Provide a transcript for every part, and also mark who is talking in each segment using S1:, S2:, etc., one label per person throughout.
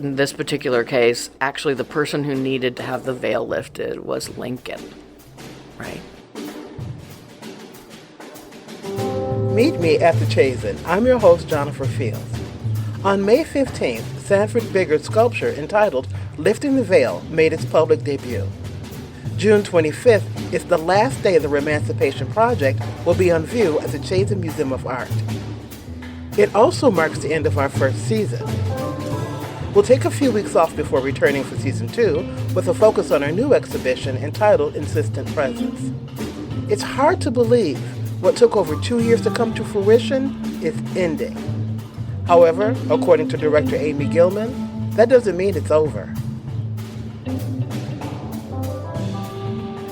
S1: in this particular case, actually the person who needed to have the veil lifted was Lincoln, right?
S2: Meet me at the Chazen. I'm your host, Gianofer Fields. On May 15th, Sanford Bigger's sculpture entitled Lifting the Veil made its public debut. June 25th is the last day the Emancipation Project will be on view at the Chazen Museum of Art. It also marks the end of our first season. We'll take a few weeks off before returning for season 2 with a focus on our new exhibition entitled Insistent Presence. It's hard to believe what took over 2 years to come to fruition is ending. However, according to director Amy Gilman, that doesn't mean it's over.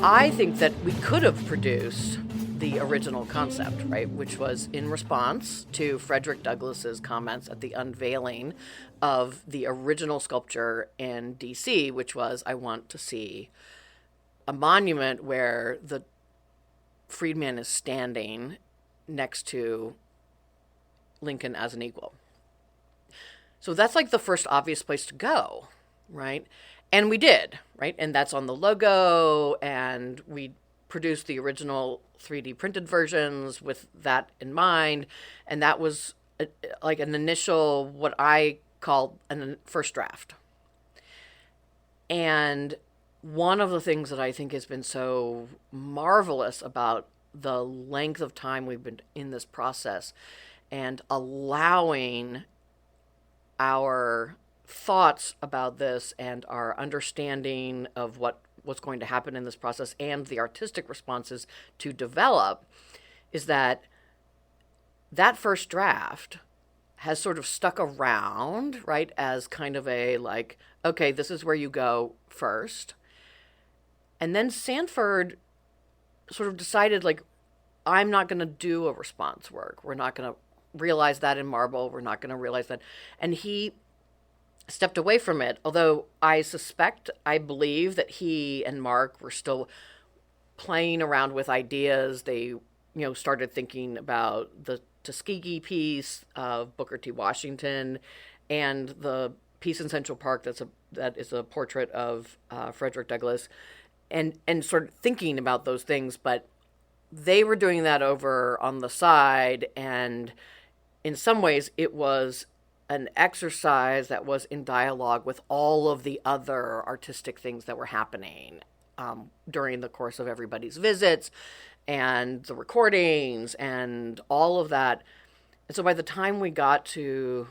S1: I think that we could have produced the original concept, right, which was in response to Frederick Douglass's comments at the unveiling of the original sculpture in D.C., which was, I want to see a monument where the freedman is standing next to Lincoln as an equal. So that's like the first obvious place to go, right? And we did, right? And that's on the logo, and we produced the original 3D printed versions with that in mind. And that was like an initial, what I called a first draft. And one of the things that I think has been so marvelous about the length of time we've been in this process and allowing our thoughts about this and our understanding of what's going to happen in this process and the artistic responses to develop is that first draft has sort of stuck around, right, as kind of a like, okay, this is where you go first. And then Sanford sort of decided, like, I'm not going to do a response work. We're not going to realize that in marble. We're not going to realize that. And he stepped away from it, although I believe that he and Mark were still playing around with ideas. They, started thinking about the Tuskegee piece of Booker T. Washington and the piece in Central Park that is a portrait of Frederick Douglass, and sort of thinking about those things, but they were doing that over on the side, and in some ways it was an exercise that was in dialogue with all of the other artistic things that were happening during the course of everybody's visits and the recordings and all of that. And so by the time we got to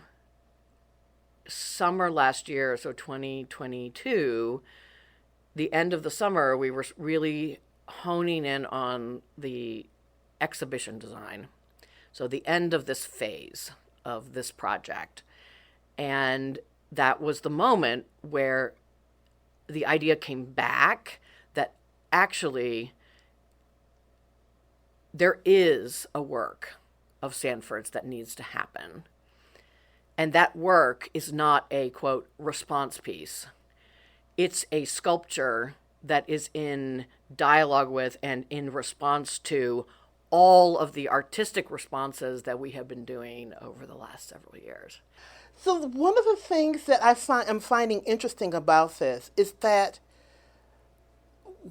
S1: summer last year, so 2022, the end of the summer, we were really honing in on the exhibition design. So the end of this phase of this project. And that was the moment where the idea came back that actually there is a work of Sanford's that needs to happen. And that work is not a, quote, response piece. It's a sculpture that is in dialogue with and in response to all of the artistic responses that we have been doing over the last several years.
S2: So one of the things that I'm finding interesting about this is that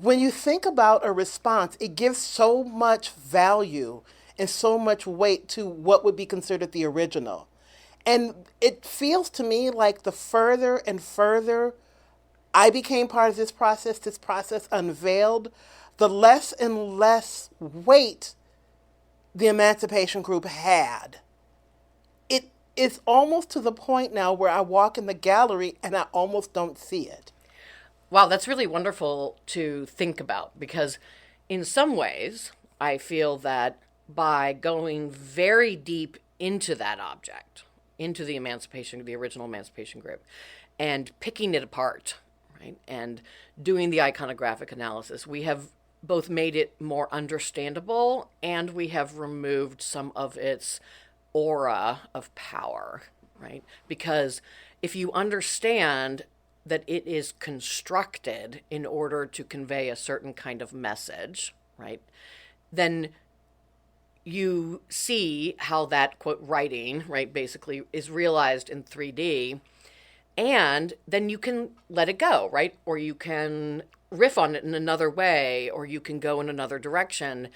S2: when you think about a response, it gives so much value and so much weight to what would be considered the original. And it feels to me like the further and further I became part of this process unveiled, the less and less weight the Emancipation Group had. It is almost to the point now where I walk in the gallery and I almost don't see it.
S1: Wow, that's really wonderful to think about, because in some ways, I feel that by going very deep into that object, into the original Emancipation Group, and picking it apart, right, and doing the iconographic analysis, we have both made it more understandable and we have removed some of its aura of power, right? Because if you understand that it is constructed in order to convey a certain kind of message, right, then you see how that, quote, writing, right, basically is realized in 3D. And then you can let it go, right? Or you can riff on it in another way, or you can go in another direction.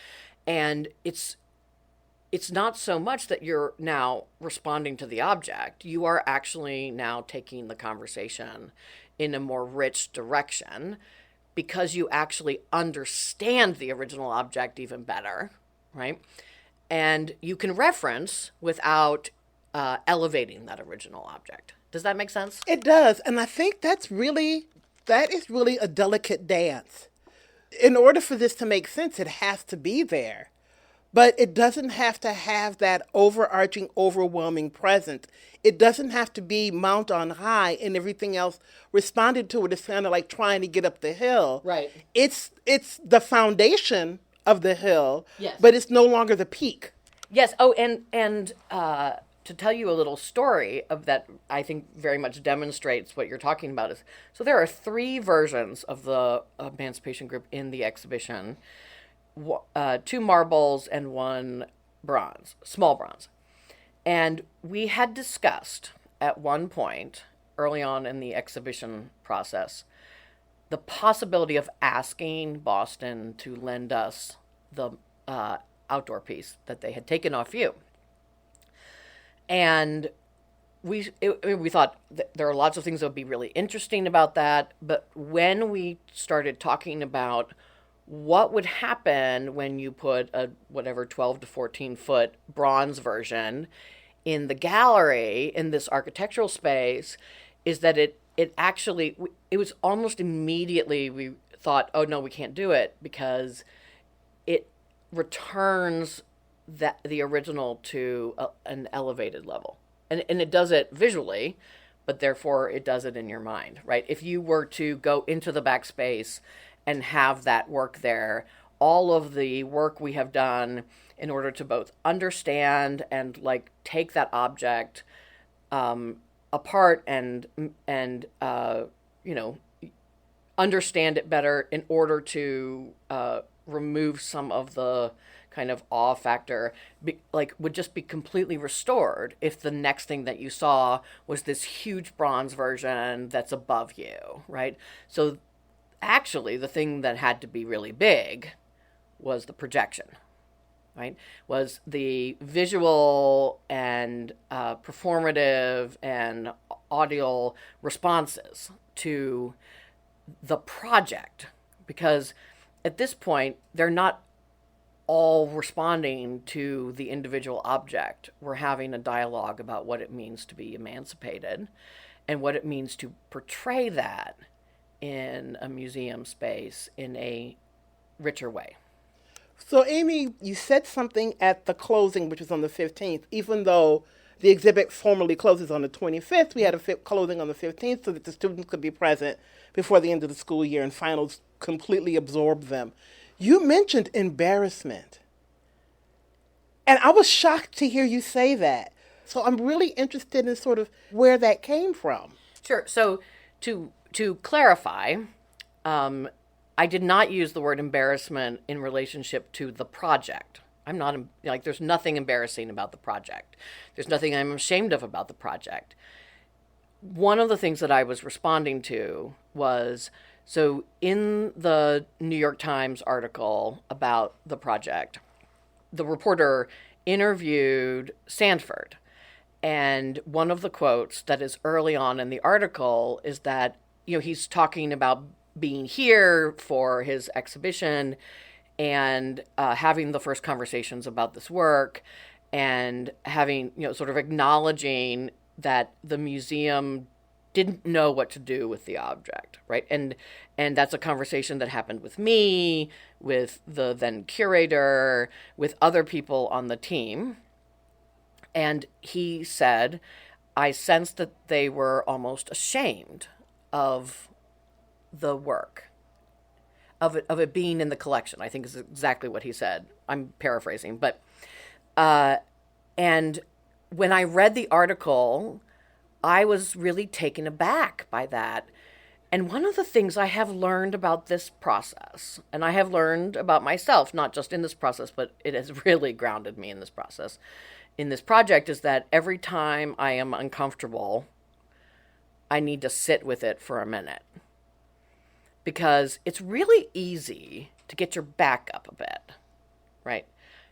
S1: And it's not so much that you're now responding to the object. You are actually now taking the conversation in a more rich direction because you actually understand the original object even better, right? And you can reference without elevating that original object. Does that make sense?
S2: It does. And I think that is really a delicate dance. In order for this to make sense, it has to be there. But it doesn't have to have that overarching, overwhelming presence. It doesn't have to be mount on high and everything else responded to it. It's kind of like trying to get up the hill.
S1: Right.
S2: It's the foundation of the hill,
S1: Yes.
S2: but it's no longer the peak.
S1: Yes. Oh, and to tell you a little story of that, I think very much demonstrates what you're talking about. Is so there are 3 versions of the Emancipation group in the exhibition. 2 marbles and 1 bronze, small bronze. And we had discussed at one point early on in the exhibition process the possibility of asking Boston to lend us the outdoor piece that they had taken off you. And we thought that there are lots of things that would be really interesting about that. But when we started talking about what would happen when you put a whatever 12 to 14 foot bronze version in the gallery in this architectural space, is that it actually, it was almost immediately we thought, oh no, we can't do it because it returns the original to an elevated level. And it does it visually, but therefore it does it in your mind, right? If you were to go into the backspace and have that work there, all of the work we have done in order to both understand and like take that object apart and understand it better in order to remove some of the kind of awe factor, would just be completely restored if the next thing that you saw was this huge bronze version that's above you, right? So actually the thing that had to be really big was the projection, right? Was the visual and performative and audio responses to the project, because at this point they're not all responding to the individual object. We're having a dialogue about what it means to be emancipated and what it means to portray that in a museum space in a richer way.
S2: So, Amy, you said something at the closing, which was on the 15th. Even though the exhibit formally closes on the 25th, we had a closing on the 15th so that the students could be present before the end of the school year and finals completely absorb them. You mentioned embarrassment. And I was shocked to hear you say that. So I'm really interested in sort of where that came from.
S1: Sure. So to clarify, I did not use the word embarrassment in relationship to the project. I'm not, there's nothing embarrassing about the project. There's nothing I'm ashamed of about the project. One of the things that I was responding to was, so in the New York Times article about the project, the reporter interviewed Sanford. And one of the quotes that is early on in the article is that, he's talking about being here for his exhibition and having the first conversations about this work and having, sort of acknowledging that the museum didn't know what to do with the object, right? And that's a conversation that happened with me, with the then curator, with other people on the team. And he said, I sensed that they were almost ashamed of the work, of it being in the collection, I think is exactly what he said. I'm paraphrasing, but and when I read the article, I was really taken aback by that. And one of the things I have learned about this process, and I have learned about myself, not just in this process, but it has really grounded me in this process, in this project, is that every time I am uncomfortable, I need to sit with it for a minute. Because it's really easy to get your back up a bit, right?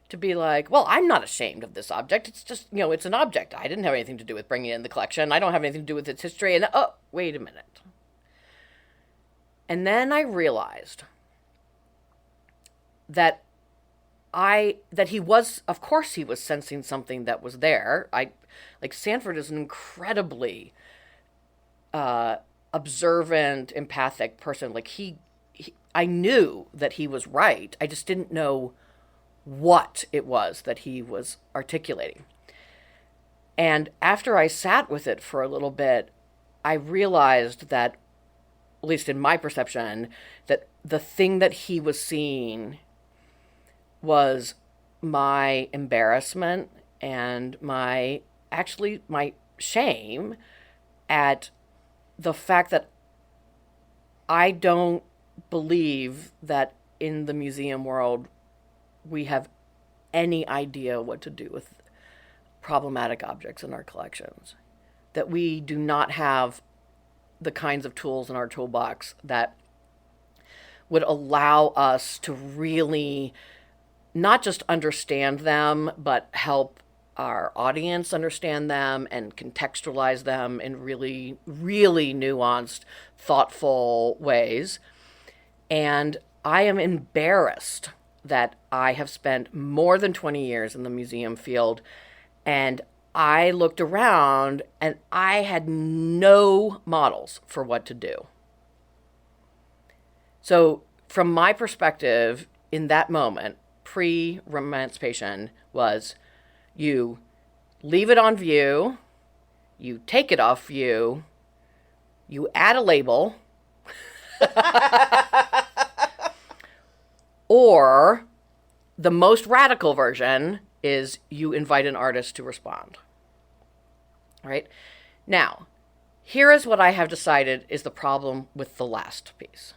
S1: To be like, well, I'm not ashamed of this object. It's just, it's an object. I didn't have anything to do with bringing it in the collection. I don't have anything to do with its history. And, oh, wait a minute. And then I realized that he was, of course he was sensing something that was there. Sanford is an incredibly observant, empathic person. I knew that he was right. I just didn't know what it was that he was articulating. And after I sat with it for a little bit, I realized that, at least in my perception, that the thing that he was seeing was my embarrassment and my shame at the fact that I don't believe that in the museum world we have any idea what to do with problematic objects in our collections. That we do not have the kinds of tools in our toolbox that would allow us to really not just understand them, but help our audience understand them and contextualize them in really, really nuanced, thoughtful ways. And I am embarrassed that I have spent more than 20 years in the museum field, and I looked around and I had no models for what to do. So from my perspective, in that moment, pre-emancipation, was you leave it on view, you take it off view, you add a label, or the most radical version is you invite an artist to respond. All right? Now, here is what I have decided is the problem with the last piece.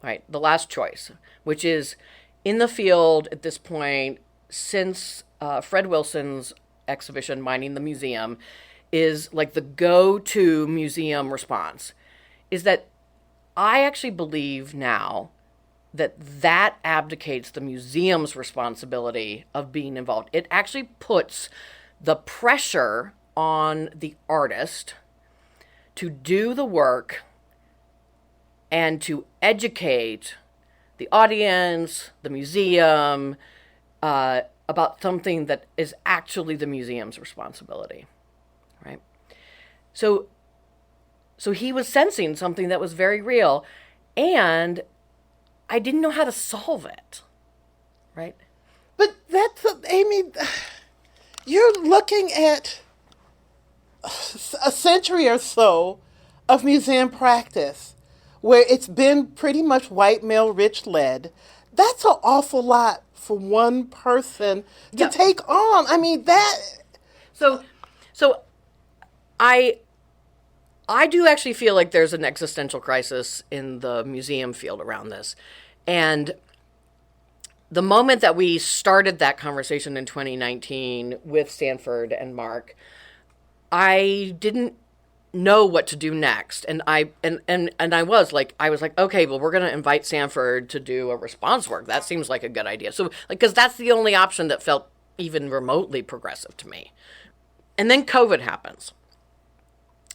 S1: All right? The last choice, which is in the field at this point, since Fred Wilson's exhibition, Mining the Museum, is like the go-to museum response, is that I actually believe now that abdicates the museum's responsibility of being involved. It actually puts the pressure on the artist to do the work and to educate the audience, the museum, about something that is actually the museum's responsibility, right? So he was sensing something that was very real, and I didn't know how to solve it, right?
S2: But Amy, you're looking at a century or so of museum practice where it's been pretty much white male rich led. That's an awful lot for one person to take on. I mean, that...
S1: So I do actually feel like there's an existential crisis in the museum field around this. And the moment that we started that conversation in 2019 with Sanford and Mark, I didn't know what to do next. And I was like, okay, well, we're going to invite Sanford to do a response work. That seems like a good idea. So, because that's the only option that felt even remotely progressive to me. And then COVID happens.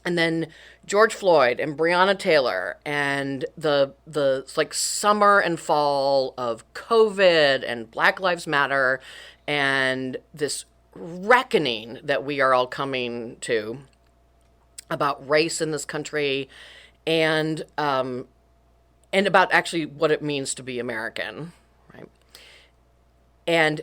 S1: And then George Floyd and Breonna Taylor and the like summer and fall of COVID and Black Lives Matter and this reckoning that we are all coming to about race in this country and about actually what it means to be American, right? And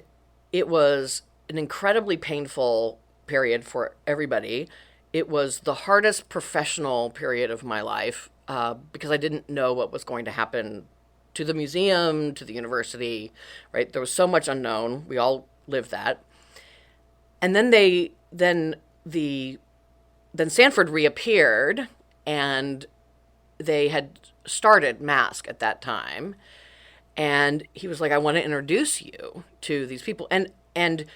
S1: it was an incredibly painful period for everybody. It was the hardest professional period of my life because I didn't know what was going to happen to the museum, to the university, right? There was so much unknown. We all lived that. And then Sanford reappeared, and they had started Mask at that time. And he was like, I want to introduce you to these people. And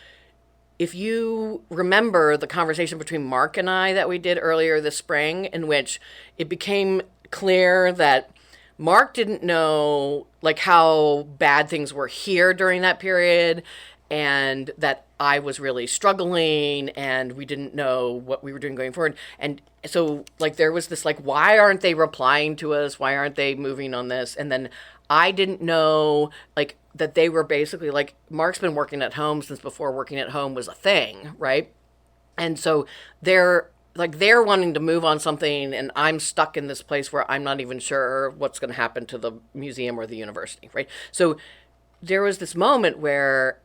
S1: if you remember the conversation between Mark and I that we did earlier this spring, in which it became clear that Mark didn't know like how bad things were here during that period, and that I was really struggling and we didn't know what we were doing going forward. And so like there was this like, why aren't they replying to us? Why aren't they moving on this? And then I didn't know like that they were basically like, Mark's been working at home since before working at home was a thing, right? And so they're wanting to move on something, and I'm stuck in this place where I'm not even sure what's going to happen to the museum or the university, right? So there was this moment where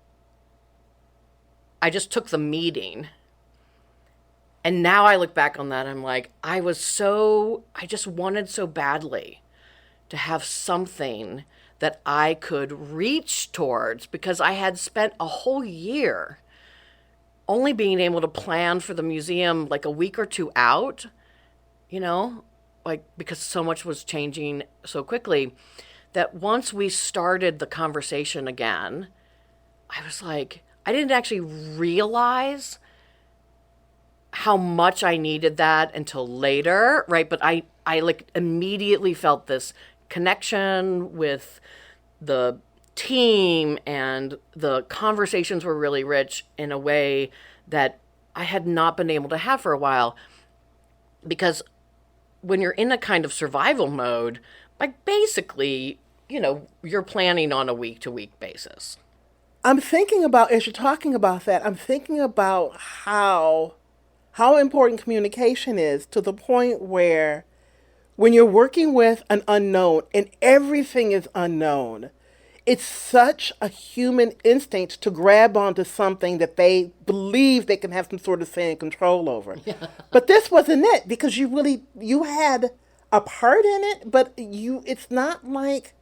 S1: I just took the meeting, and now I look back on that, I'm like, I just wanted so badly to have something that I could reach towards, because I had spent a whole year only being able to plan for the museum like a week or two out, like because so much was changing so quickly, that once we started the conversation again, I was like, I didn't actually realize how much I needed that until later, right? But I like immediately felt this connection with the team, and the conversations were really rich in a way that I had not been able to have for a while. Because when you're in a kind of survival mode, like basically, you're planning on a week to week basis.
S2: I'm thinking about, as you're talking about that, I'm thinking about how important communication is, to the point where when you're working with an unknown and everything is unknown, it's such a human instinct to grab onto something that they believe they can have some sort of say and control over. Yeah. But this wasn't it, because you had a part in it, but it's not like,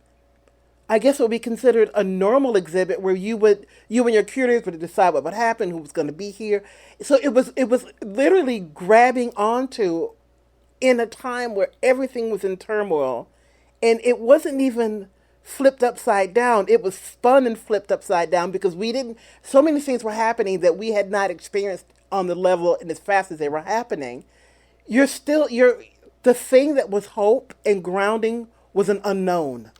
S2: I guess it would be considered a normal exhibit where you and your curators would decide what would happen, who was going to be here. So it was literally grabbing onto in a time where everything was in turmoil, and it wasn't even flipped upside down. It was spun and flipped upside down, because so many things were happening that we had not experienced on the level and as fast as they were happening. The thing that was hope and grounding was an unknown.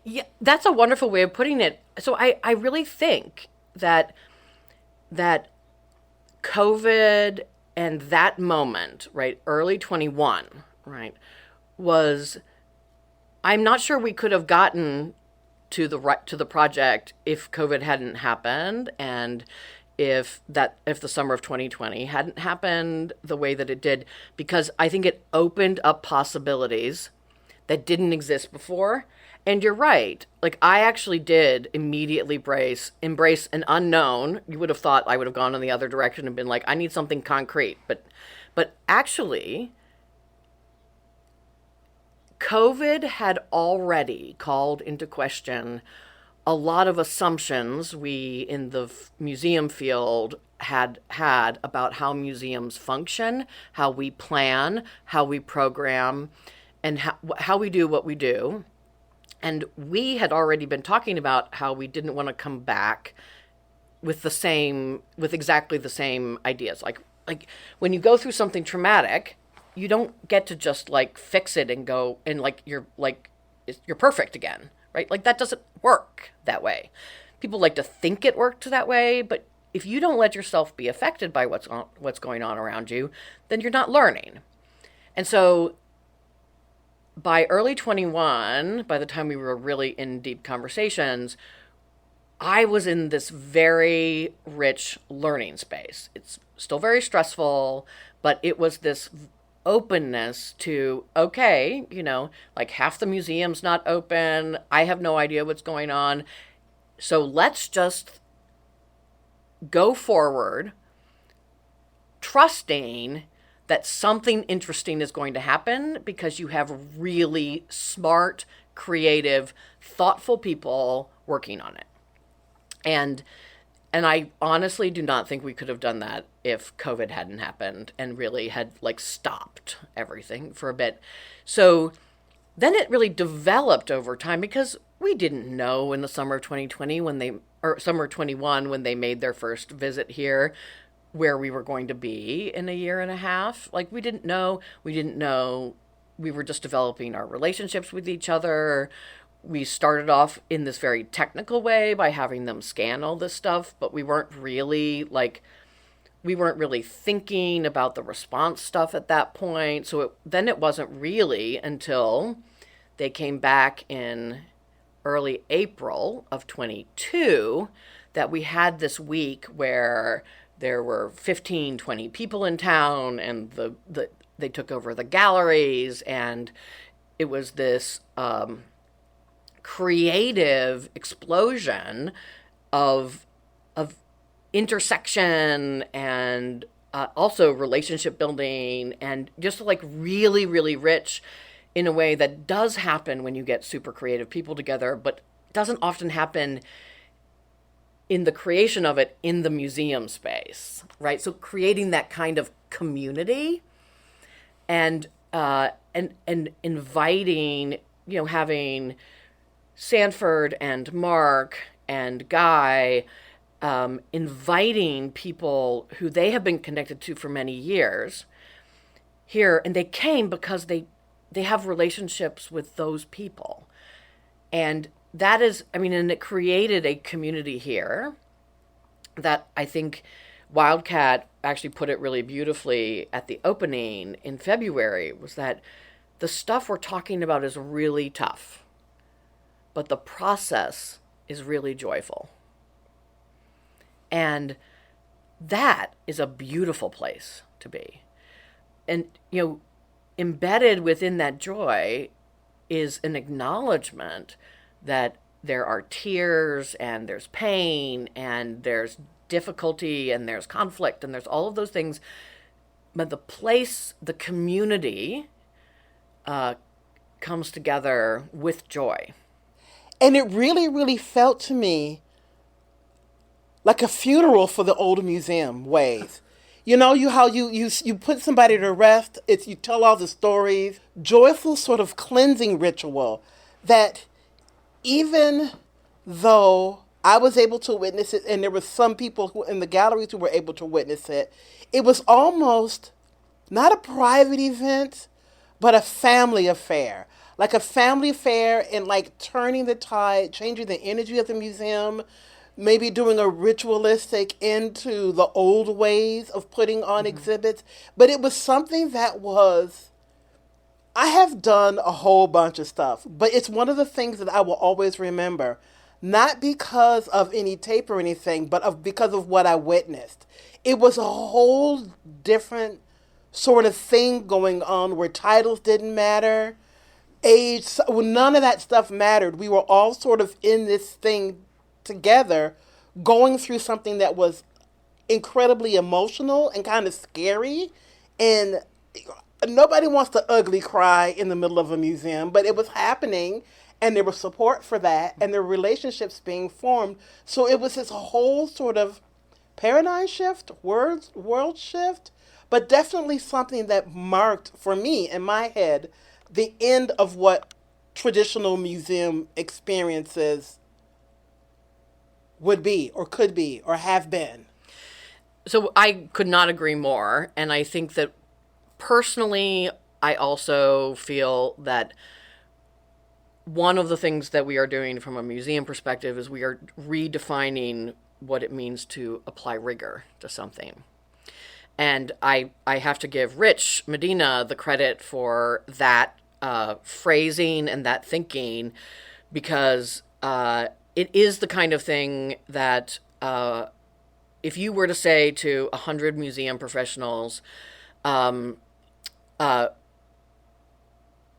S1: Yeah, that's a wonderful way of putting it. So I really think that COVID and that moment, right, early 21, right, I'm not sure we could have gotten to the project if COVID hadn't happened, and if the summer of 2020 hadn't happened the way that it did, because I think it opened up possibilities that didn't exist before. And you're right. Like, I actually did immediately embrace an unknown. You would have thought I would have gone in the other direction and been like, I need something concrete. But actually, COVID had already called into question a lot of assumptions we in the museum field had about how museums function, how we plan, how we program, and how we do what we do. And we had already been talking about how we didn't want to come back with exactly the same ideas. Like when you go through something traumatic, you don't get to just like fix it and go and you're perfect again, right? Like that doesn't work that way. People like to think it worked that way, but if you don't let yourself be affected by what's going on around you, then you're not learning. And so by early 21, by the time we were really in deep conversations, I was in this very rich learning space. It's still very stressful, but it was this openness to, okay, like half the museum's not open. I have no idea what's going on. So let's just go forward, trusting that something interesting is going to happen, because you have really smart, creative, thoughtful people working on it. And I honestly do not think we could have done that if COVID hadn't happened and really had stopped everything for a bit. So then it really developed over time because we didn't know in the summer of 2020 or summer 21 when they made their first visit here where we were going to be in a year and a half. Like we didn't know. We didn't know. We were just developing our relationships with each other. We started off in this very technical way by having them scan all this stuff, but we weren't really thinking about the response stuff at that point. So then it wasn't really until they came back in early April of 22 that we had this week where there were 15, 20 people in town, and they took over the galleries, and it was this creative explosion of intersection and also relationship building, and just like really, really rich in a way that does happen when you get super creative people together, but doesn't often happen in the creation of it in the museum space, right? So creating that kind of community and inviting, having Sanford and Mark and Guy inviting people who they have been connected to for many years here, and they came because they have relationships with those people. And that is, and it created a community here that I think Wildcat actually put it really beautifully at the opening in February, was that the stuff we're talking about is really tough, but the process is really joyful. And that is a beautiful place to be. And, embedded within that joy is an acknowledgement that there are tears and there's pain and there's difficulty and there's conflict and there's all of those things. But the community comes together with joy.
S2: And it really, really felt to me like a funeral for the old museum ways. You put somebody to rest, you tell all the stories, joyful sort of cleansing ritual that even though I was able to witness it, and there were some people who in the galleries who were able to witness it, it was almost not a private event, but a family affair. Like a family affair, and like turning the tide, changing the energy of the museum, maybe doing a ritualistic into the old ways of putting on exhibits. But it was something that I have done a whole bunch of stuff, but it's one of the things that I will always remember, not because of any tape or anything, but because of what I witnessed. It was a whole different sort of thing going on where titles didn't matter, age, none of that stuff mattered. We were all sort of in this thing together, going through something that was incredibly emotional and kind of scary. And nobody wants to ugly cry in the middle of a museum, but it was happening, and there was support for that, and there were relationships being formed. So it was this whole sort of paradigm shift, world shift, but definitely something that marked, for me, in my head, the end of what traditional museum experiences would be or could be or have been.
S1: So I could not agree more. And I think that personally, I also feel that one of the things that we are doing from a museum perspective is we are redefining what it means to apply rigor to something. And I have to give Rich Medina the credit for that phrasing and that thinking, because it is the kind of thing that if you were to say to 100 museum professionals,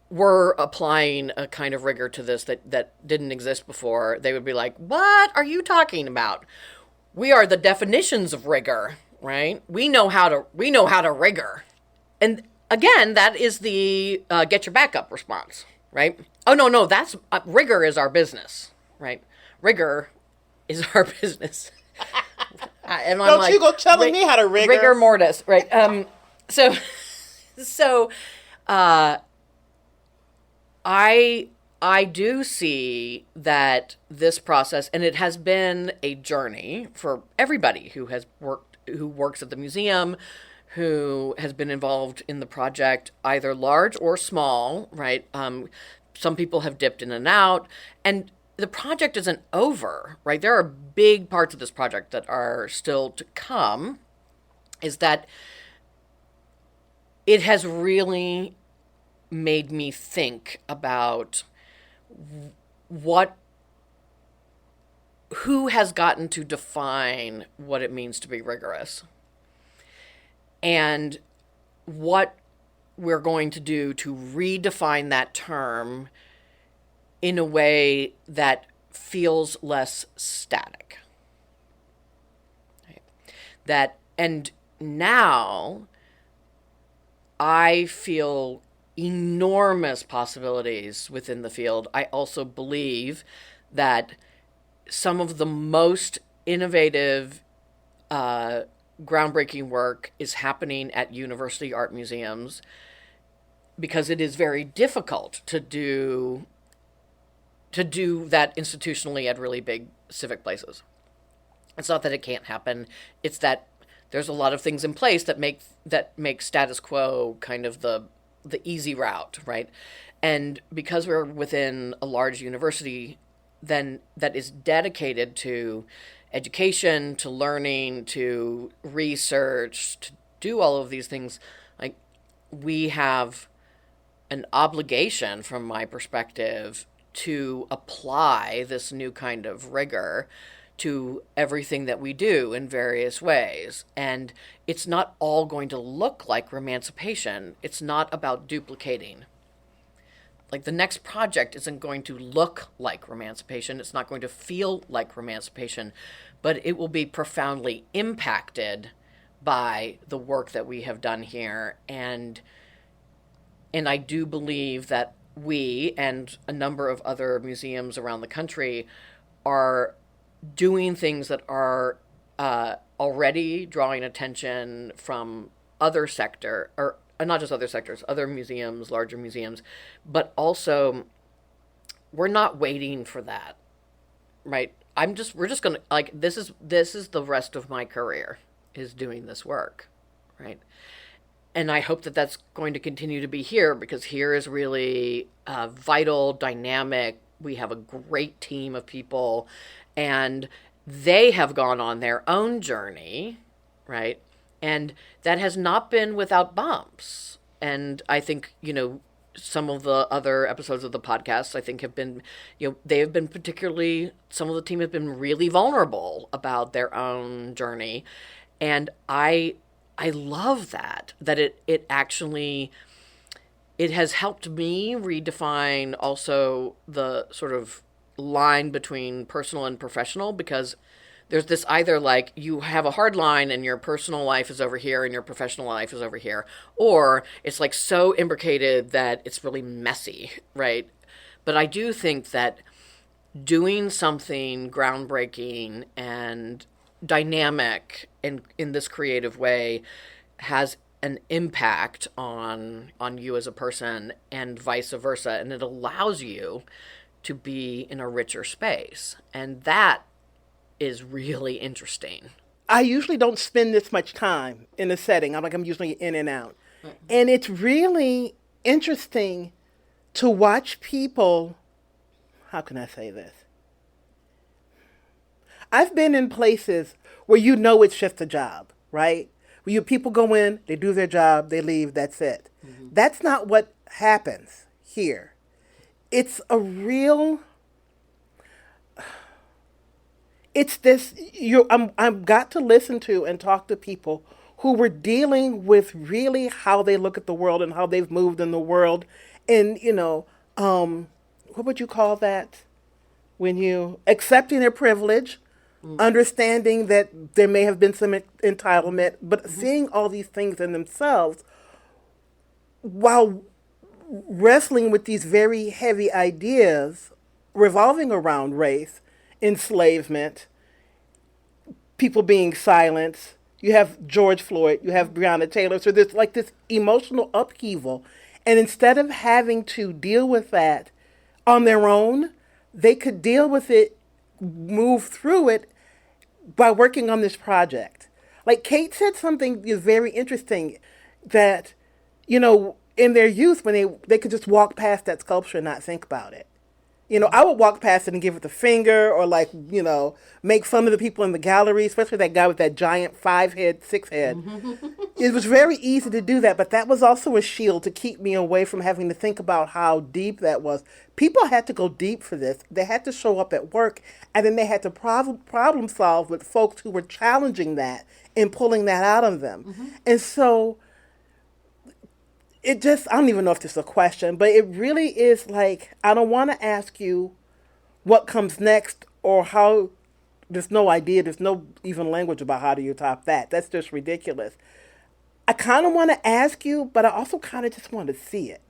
S1: we're applying a kind of rigor to this that didn't exist before, they would be like, what are you talking about? We are the definitions of rigor, right? We know how to rigor. And again, that is the get your back up response, right? Oh, no, that's rigor is our business, right? Rigor is our business. And I'm
S2: Don't you go telling me how to rigor.
S1: Rigor mortis, right? So I do see that this process, and it has been a journey for everybody who works at the museum, who has been involved in the project, either large or small, right? Some people have dipped in and out, and the project isn't over, right? There are big parts of this project that are still to come. Is that it has really made me think about what who has gotten to define what it means to be rigorous and what we're going to do to redefine that term in a way that feels less static. Right? That and now I feel enormous possibilities within the field. I also believe that some of the most innovative, groundbreaking work is happening at university art museums because it is very difficult to do that institutionally at really big civic places. It's not that it can't happen. It's that there's a lot of things in place that make status quo kind of the easy route, right? And because we're within a large university, then that is dedicated to education, to learning, to research, to do all of these things, like we have an obligation, from my perspective, to apply this new kind of rigor to everything that we do in various ways. And it's not all going to look like Romancipation. It's not about duplicating. Like the next project isn't going to look like Romancipation. It's not going to feel like Romancipation, but it will be profoundly impacted by the work that we have done here. And I do believe that we and a number of other museums around the country are doing things that are already drawing attention from other sector, or not just other sectors, other museums, larger museums, but also we're not waiting for that, right? We're just gonna, like, this is the rest of my career, is doing this work, right? And I hope that that's going to continue to be here, because here is really vital, dynamic. We have a great team of people, and they have gone on their own journey, right? And that has not been without bumps. And I think, some of the other episodes of the podcast, I think, have been, they have been some of the team have been really vulnerable about their own journey. And I love that it actually, it has helped me redefine also the sort of line between personal and professional, because there's this either like you have a hard line and your personal life is over here and your professional life is over here, or it's like so imbricated that it's really messy, right? But I do think that doing something groundbreaking and dynamic in this creative way has an impact on you as a person, and vice versa, and it allows you to be in a richer space. And that is really interesting.
S2: I usually don't spend this much time in a setting. I'm usually in and out. Mm-hmm. And it's really interesting to watch people, how can I say this? I've been in places where it's just a job, right? Where people go in, they do their job, they leave, that's it. Mm-hmm. That's not what happens here. It's this, I've got to listen to and talk to people who were dealing with really how they look at the world and how they've moved in the world. And, what would you call that? When you accepting their privilege, understanding that there may have been some entitlement, but seeing all these things in themselves while wrestling with these very heavy ideas revolving around race, enslavement, people being silenced. You have George Floyd, you have Breonna Taylor. So there's like this emotional upheaval. And instead of having to deal with that on their own, they could deal with it, move through it by working on this project. Like Kate said something is very interesting that, in their youth when they could just walk past that sculpture and not think about it. I would walk past it and give it the finger or make fun of the people in the gallery, especially that guy with that giant 5-head, 6-head. It was very easy to do that, but that was also a shield to keep me away from having to think about how deep that was. People had to go deep for this. They had to show up at work, and then they had to problem solve with folks who were challenging that and pulling that out of them. And so I don't even know if this is a question, but it really is like, I don't want to ask you what comes next or how, there's no idea, there's no even language about how do you top that. That's just ridiculous. I kind of want to ask you, but I also kind of just want to see it,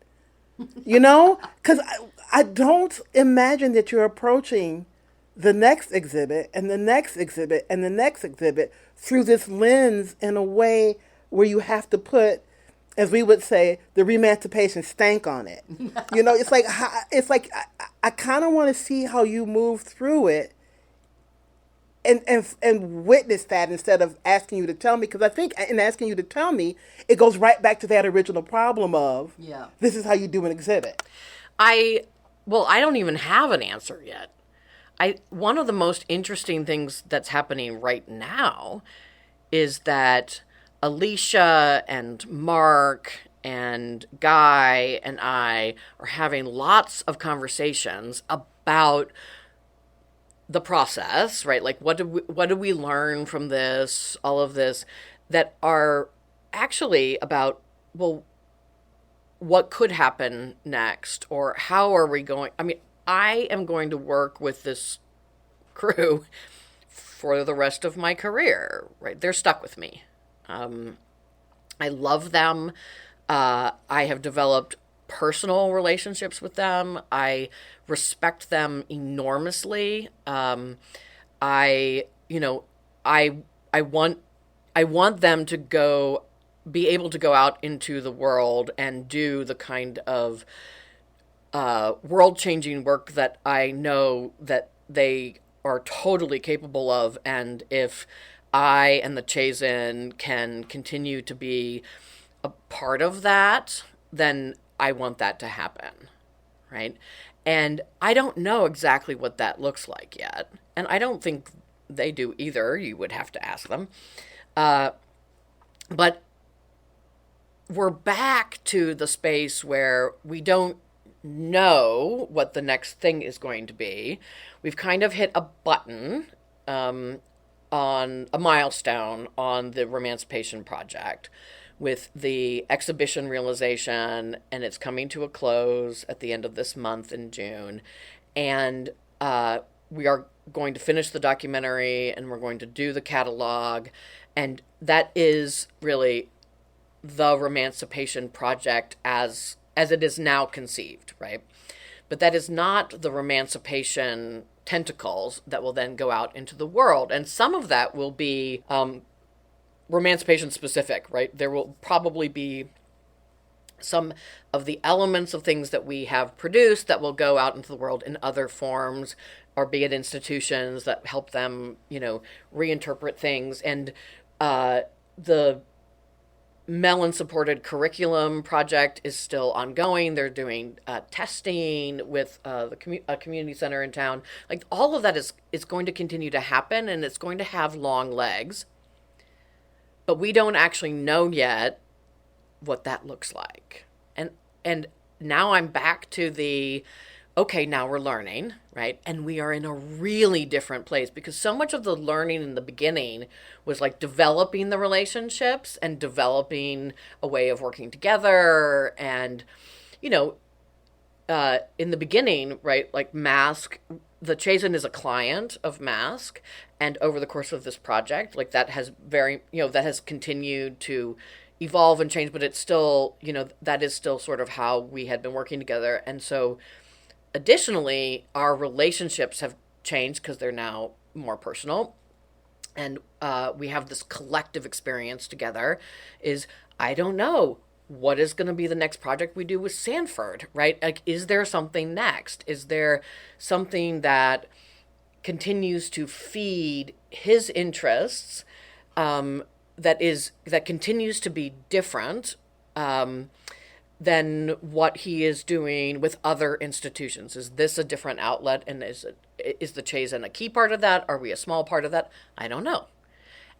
S2: Because I don't imagine that you're approaching the next exhibit and the next exhibit and the next exhibit through this lens in a way where you have to put, as we would say, the remancipation stank on it. It's like I kind of want to see how you move through it and witness that instead of asking you to tell me, because I think in asking you to tell me, it goes right back to that original problem of, this is how you do an exhibit.
S1: I don't even have an answer yet. One of the most interesting things that's happening right now is that Alicia and Mark and Guy and I are having lots of conversations about the process, right? Like, what do we learn from this, all of this, that are actually about, well, what could happen next, or how are we going? I mean, I am going to work with this crew for the rest of my career, right? They're stuck with me. I love them. I have developed personal relationships with them. I respect them enormously. I want them to be able to go out into the world and do the kind of world-changing work that I know that they are totally capable of. And if I and the Chazen can continue to be a part of that, then I want that to happen, right? And I don't know exactly what that looks like yet. And I don't think they do either. You would have to ask them. But we're back to the space where we don't know what the next thing is going to be. We've kind of hit a button on a milestone on the Remancipation Project with the exhibition realization, and it's coming to a close at the end of this month in June. And we are going to finish the documentary, and we're going to do the catalog, and that is really the Remancipation Project as it is now conceived, right? But that is not the Remancipation tentacles that will then go out into the world. And some of that will be Remancipation specific, right? There will probably be some of the elements of things that we have produced that will go out into the world in other forms, or be it institutions that help them, reinterpret things. And the Mellon-supported curriculum project is still ongoing. They're doing testing with a community center in town. Like, all of that is going to continue to happen, and it's going to have long legs. But we don't actually know yet what that looks like. And now I'm back to okay, now we're learning, right? And we are in a really different place, because so much of the learning in the beginning was like developing the relationships and developing a way of working together. And, in the beginning, right, like Mask, the Chazen is a client of Mask. And over the course of this project, like, that has that has continued to evolve and change, but it's still, that is still sort of how we had been working together. And so additionally, our relationships have changed because they're now more personal. And we have this collective experience together. I don't know what is going to be the next project we do with Sanford, right? Like, is there something next? Is there something that continues to feed his interests, that continues to be different than what he is doing with other institutions? Is this a different outlet, and is the Chazen a key part of that? Are we a small part of that? I don't know.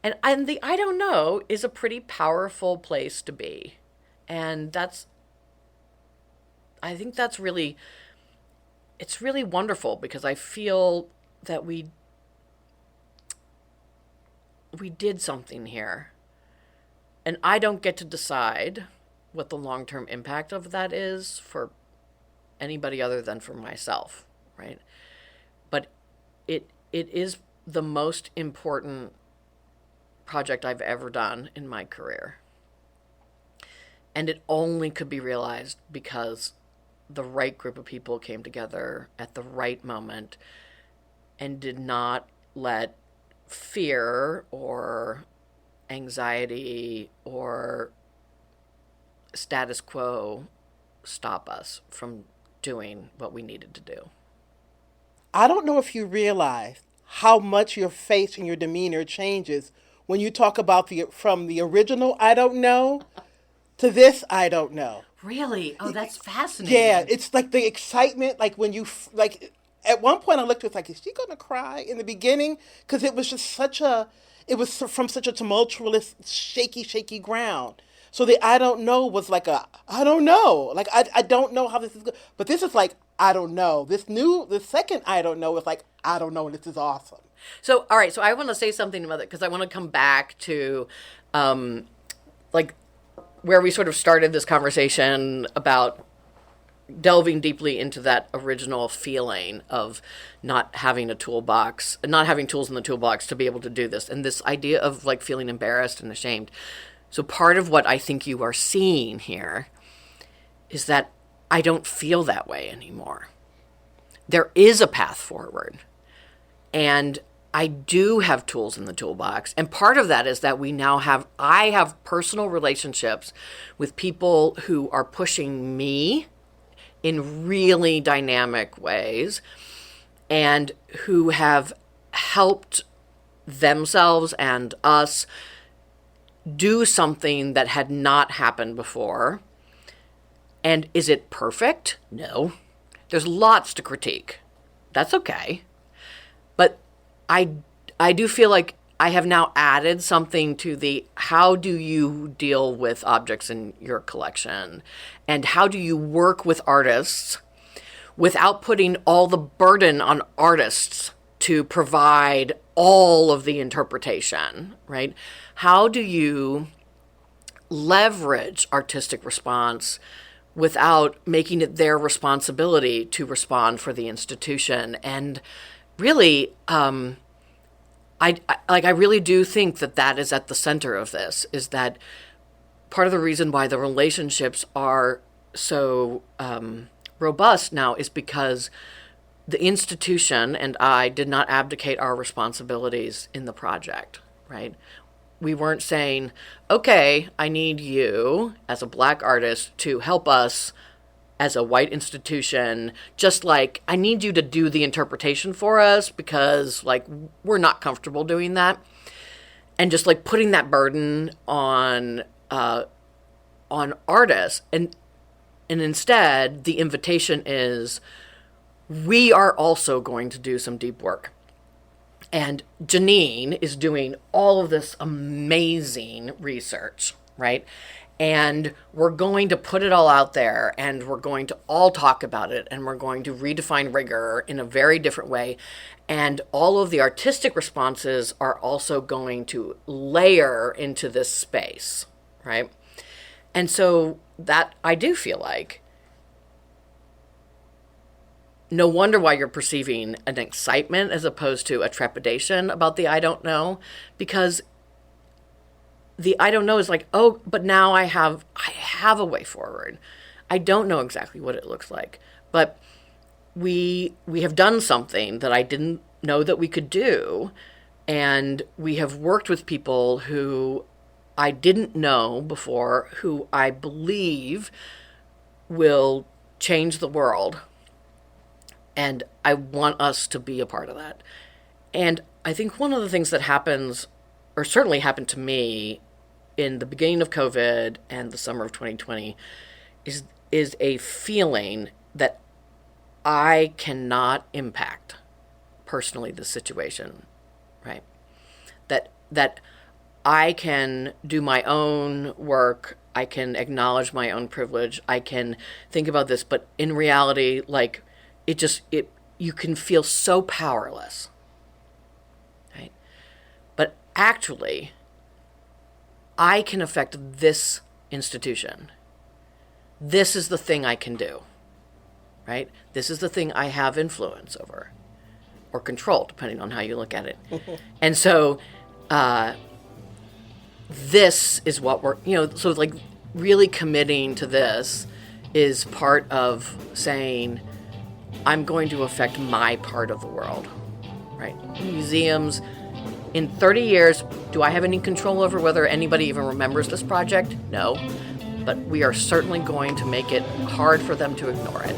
S1: And the I don't know is a pretty powerful place to be. And I think it's really wonderful, because I feel that we did something here. And I don't get to decide what the long-term impact of that is for anybody other than for myself, right? But it is the most important project I've ever done in my career. And it only could be realized because the right group of people came together at the right moment and did not let fear or anxiety or status quo stop us from doing what we needed to do.
S2: I don't know if you realize how much your face and your demeanor changes when you talk about from the original I don't know to this I don't know.
S1: Really? Oh, that's fascinating.
S2: Yeah, it's like the excitement, like when you, like, at one point I looked at it like, is she going to cry in the beginning? Because it was just it was from such a tumultuous, shaky ground. So the I don't know was like I don't know. Like, I don't know how this is going. But this is like, I don't know. The second I don't know is like, I don't know, and this is awesome.
S1: So, all right. So I want to say something about it, because I want to come back to, like, where we sort of started this conversation about delving deeply into that original feeling of not having a toolbox, not having tools in the toolbox to be able to do this, and this idea of like feeling embarrassed and ashamed. So part of what I think you are seeing here is that I don't feel that way anymore. There is a path forward, and I do have tools in the toolbox. And part of that is that I have personal relationships with people who are pushing me in really dynamic ways, and who have helped themselves and us do something that had not happened before. And is it perfect? No. There's lots to critique. That's okay. But I do feel like I have now added something to the how do you deal with objects in your collection, and how do you work with artists without putting all the burden on artists to provide all of the interpretation, right? How do you leverage artistic response without making it their responsibility to respond for the institution? And really, I really do think that is at the center of this, is that part of the reason why the relationships are so robust now is because the institution and I did not abdicate our responsibilities in the project, right? We weren't saying, okay, I need you as a Black artist to help us as a white institution, just like I need you to do the interpretation for us because like we're not comfortable doing that. And just like putting that burden on artists. And instead the invitation is, we are also going to do some deep work. And Janine is doing all of this amazing research, right? And we're going to put it all out there, and we're going to all talk about it, and we're going to redefine rigor in a very different way. And all of the artistic responses are also going to layer into this space, right? And so that I do feel like, no wonder why you're perceiving an excitement as opposed to a trepidation about the I don't know, because the I don't know is like, oh, but now I have a way forward. I don't know exactly what it looks like, but we have done something that I didn't know that we could do, and we have worked with people who I didn't know before, who I believe will change the world. And I want us to be a part of that. And I think one of the things that happens, or certainly happened to me in the beginning of COVID and the summer of 2020, is a feeling that I cannot impact personally the situation, right? That I can do my own work, I can acknowledge my own privilege, I can think about this, but in reality, like, you can feel so powerless, right? But actually, I can affect this institution. This is the thing I can do, right? This is the thing I have influence over, or control, depending on how you look at it. And so, this is what we're, so like really committing to this is part of saying, I'm going to affect my part of the world, right? Museums, in 30 years, do I have any control over whether anybody even remembers this project? No. But we are certainly going to make it hard for them to ignore it.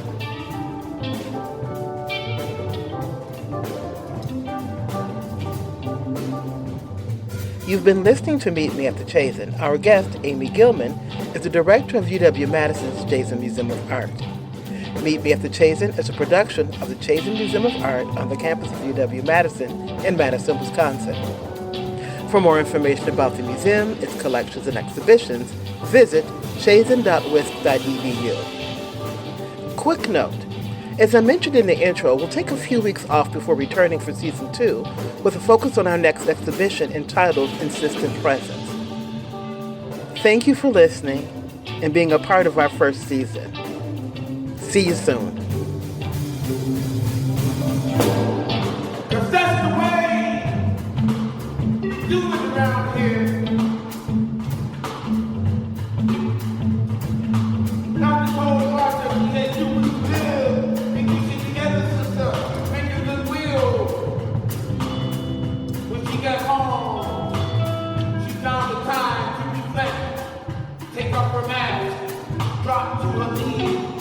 S2: You've been listening to Meet Me at the Chazen. Our guest, Amy Gilman, is the director of UW-Madison's Chazen Museum of Art. Meet Me at the Chazen is a production of the Chazen Museum of Art on the campus of UW-Madison in Madison, Wisconsin. For more information about the museum, its collections, and exhibitions, visit chazen.wisc.edu. Quick note, as I mentioned in the intro, we'll take a few weeks off before returning for Season 2 with a focus on our next exhibition entitled Insistent Presence. Thank you for listening and being a part of our first season. See you soon.
S3: Cause that's the way you do it around here. Not this whole project, you can't do what you will. Make you sit together, sister. Make your goodwill. When she got home, she found the time to reflect. Take off her mask, drop to her knees.